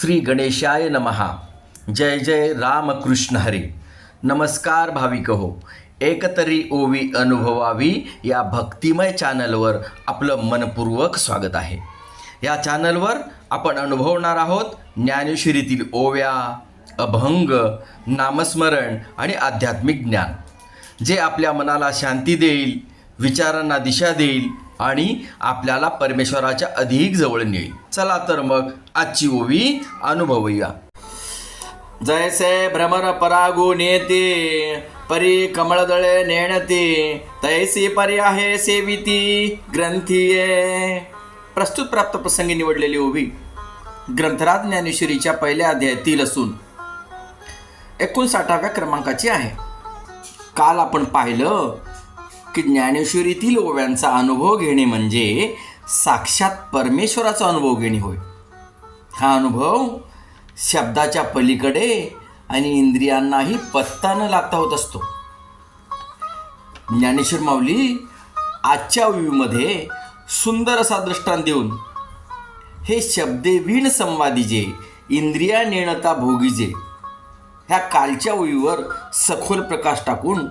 श्री गणेशाय नमहा. जय जय रामकृष्ण हरी. नमस्कार भाविक हो. एकतरी ओवी अनुभवावी या भक्तिमय चॅनलवर आपलं मनपूर्वक स्वागत आहे. या चॅनलवर आपण अनुभवणार आहोत ज्ञानेश्वरीतील ओव्या, अभंग, नामस्मरण आणि आध्यात्मिक ज्ञान, जे आपल्या मनाला शांती देईल, विचारांना दिशा देईल आणि आपल्याला परमेश्वराच्या अधिक जवळ नेईल. चला तर मग आजची ओवी अनुभवूया. जैसे भ्रमर परागू नेते, परी कमळदळे नेणते, तैसी परी आहे सेविती ग्रंथीये. प्रस्तुत प्राप्त प्रसंगी निवडलेली ओवी ग्रंथराज ज्ञानेश्वरीच्या पहिल्या अध्यायातील असून 59व्या क्रमांकाची आहे. काल आपण पाहिलं की ज्ञानेश्वरीतील ओव्यांचा अनुभव घेणे म्हणजे साक्षात परमेश्वराचा अनुभव घेणे होय. हा अनुभव शब्दाच्या पलीकडे आणि इंद्रियांनाही पत्ता न लागता होत असतो. ज्ञानेश्वर माऊली आजच्या ओवीमध्ये सुंदर असा दृष्टांत देऊन हे शब्देवीण संवादीजे, इंद्रिया नेणता भोगीजे ह्या कालच्या ओवीवर सखोल प्रकाश टाकून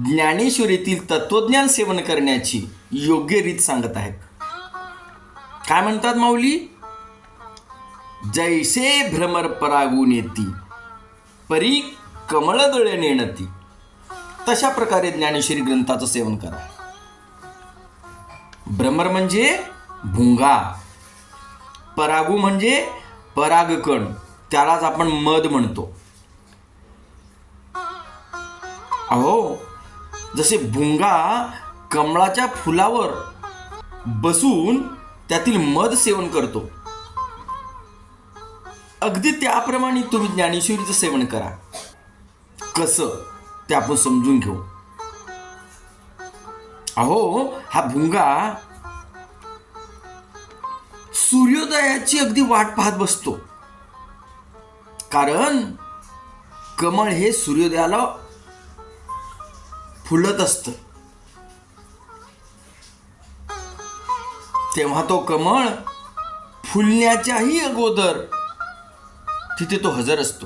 ज्ञानेश्वरीतील तत्वज्ञान सेवन करण्याची योग्य रीत सांगत आहेत. काय म्हणतात माऊली? जैसे भ्रमर परागून येती, परी कमळदळे नेणती. तशा प्रकारे ज्ञानेश्वरी ग्रंथाचं सेवन करा. भ्रमर म्हणजे भुंगा, परागू म्हणजे परागकण, त्यालाच आपण मध म्हणतो. अहो, जसे भुंगा कमळाच्या फुलावर बसून त्यातील मध सेवन करतो, अगदी त्याप्रमाणे तुम्ही ज्ञानेश्वरीचं सेवन करा. कसं ते आपण समजून घेऊ. अहो, हा भुंगा सूर्योदयाची अगदी वाट पाहत बसतो, कारण कमळ हे सूर्योदयाला फुलत असतं. तेव्हा तो कमळ फुलण्याच्याही अगोदर तिथे तो हजर असतो.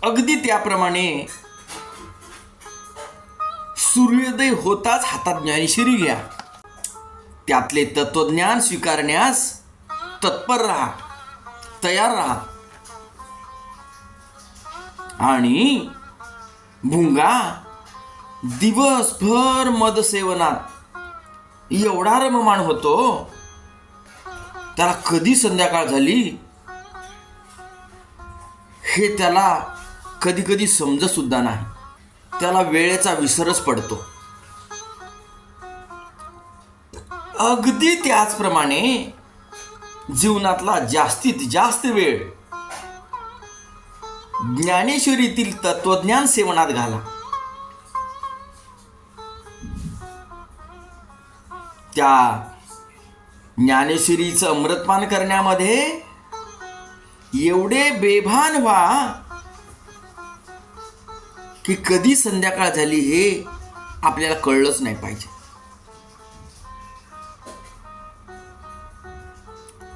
अगदी त्याप्रमाणे सूर्योदय होताच हातात ज्ञानेश्वरी घ्या. त्यातले तत्वज्ञान स्वीकारण्यास तत्पर राहा, तयार राहा. आणि भुंगा दिवसभर मद सेवनात एवढा रममाण होतो, त्याला कधी संध्याकाळ झाली हे त्याला कधी कधी समजत सुद्धा नाही. त्याला वेळेचा विसरच पडतो. अगदी त्याचप्रमाणे जीवनातला जास्तीत जास्त वेळ ज्ञानेश्वरीतील तत्वज्ञान सेवनात घाला. त्या ज्ञानेश्वरीचं अमृतपान करण्यामध्ये एवढे बेभान व्हा की कधी संध्याकाळ झाली हे आपल्याला कळलंच नाही पाहिजे.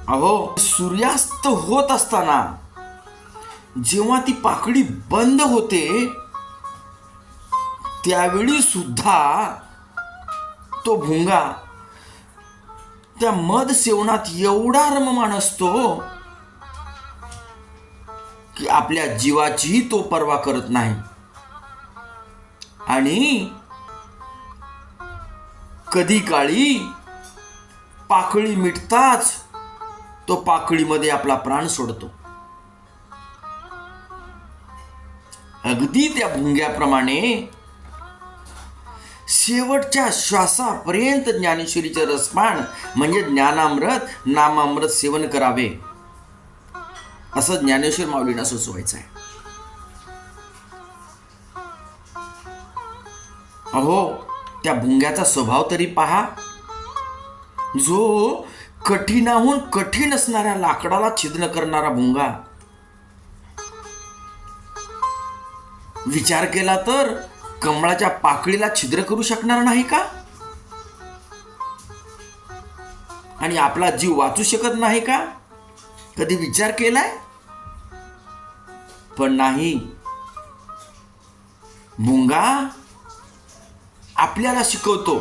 अहो, सूर्यास्त होत असताना जेव्हा ती पाकळी बंद होते, त्यावेळी सुद्धा तो भुंगा त्या मध सेवनात एवढा रममाण असतो की आपल्या जीवाचीही तो पर्वा करत नाही. आणि कधी काळी पाकळी मिटताच तो पाकळीमध्ये आपला प्राण सोडतो. अगदी त्या भुंग्याप्रमाणे शेवटच्या श्वासापर्यंत ज्ञानेश्वरीचे रसपान म्हणजे ज्ञानामृत, नामामृत सेवन करावे, असं ज्ञानेश्वर माऊलींना सुचवायचं आहे. अहो, त्या भुंग्याचा स्वभाव तरी पहा. जो कठीणाहून कठीण असणाऱ्या लाकडाला छिद्र करणारा भुंगा, विचार केला तर कमळाच्या पाकळीला छिद्र करू शकणार नाही का? आणि आपला जीव वाचू शकत नाही का? कधी विचार केलाय? पण नाही. भुंगा आपल्याला शिकवतो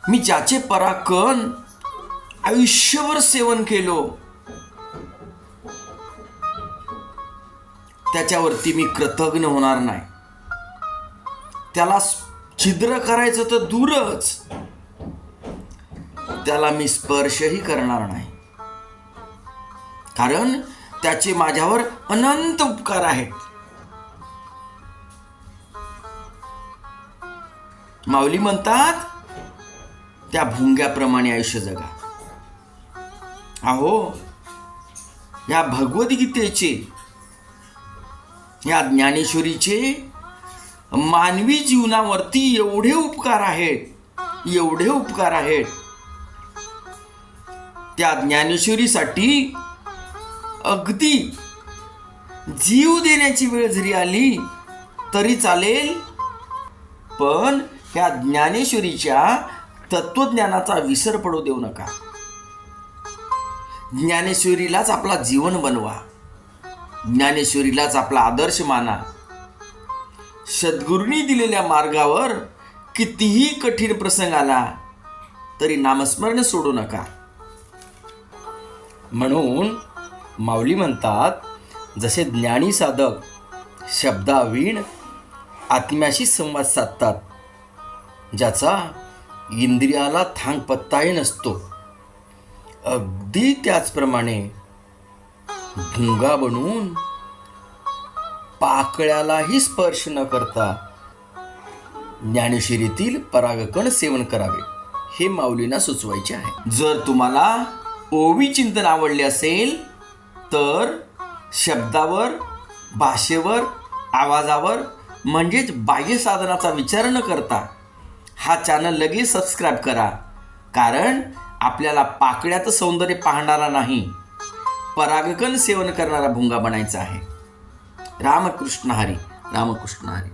मी ज्याचे पराकण आयुष्यभर सेवन केलो त्याच्यावरती मी कृतज्ञ होणार नाही. त्याला छिद्र करायचं तर दूरच, त्याला मी स्पर्शही करणार नाही. कारण त्याचे माझ्यावर अनंत उपकार आहेत. माऊली म्हणतात त्या भुंग्याप्रमाणे आयुष्य जगा. अहो, या भगवद्गीतेचे, या ज्ञानेश्वरीचे मानवी जीवनावरती एवढे उपकार आहेत, एवढे उपकार आहेत. त्या ज्ञानेश्वरीसाठी अगदी जीव देण्याची वेळ जरी आली तरी चालेल, पण ह्या ज्ञानेश्वरीच्या तत्वज्ञानाचा विसर पडू देऊ नका. ज्ञानेश्वरीलाच आपला जीवन बनवा, ज्ञानेश्वरीलाच आपला आदर्श माना. सद्गुरूंनी दिलेल्या मार्गावर कितीही कठीण प्रसंग आला तरी नामस्मरण सोडू नका. म्हणून माऊली म्हणतात, जसे ज्ञानी साधक शब्दावीण आत्म्याशी संवाद साधतात, ज्याचा इंद्रियाला थांग पत्ताही नसतो, अगदी त्याचप्रमाणे भुंगा बनून पाकळ्यालाही स्पर्श न करता ज्ञानेश्वरीतील परागकण सेवन करावे, हे माऊलींना सुचवायचे आहे. जर तुम्हाला ओवी चिंतन आवडले असेल तर शब्दावर, भाषेवर, आवाजावर म्हणजेच बाह्य साधनाचा विचार न करता हा चॅनल लगेच सबस्क्राईब करा. कारण आपल्याला पाकळ्याचं सौंदर्य पाहणारा नाही, परागकण सेवन करणारा भुंगा बनायचा आहे. रामकृष्ण हरी, रामकृष्ण हरी.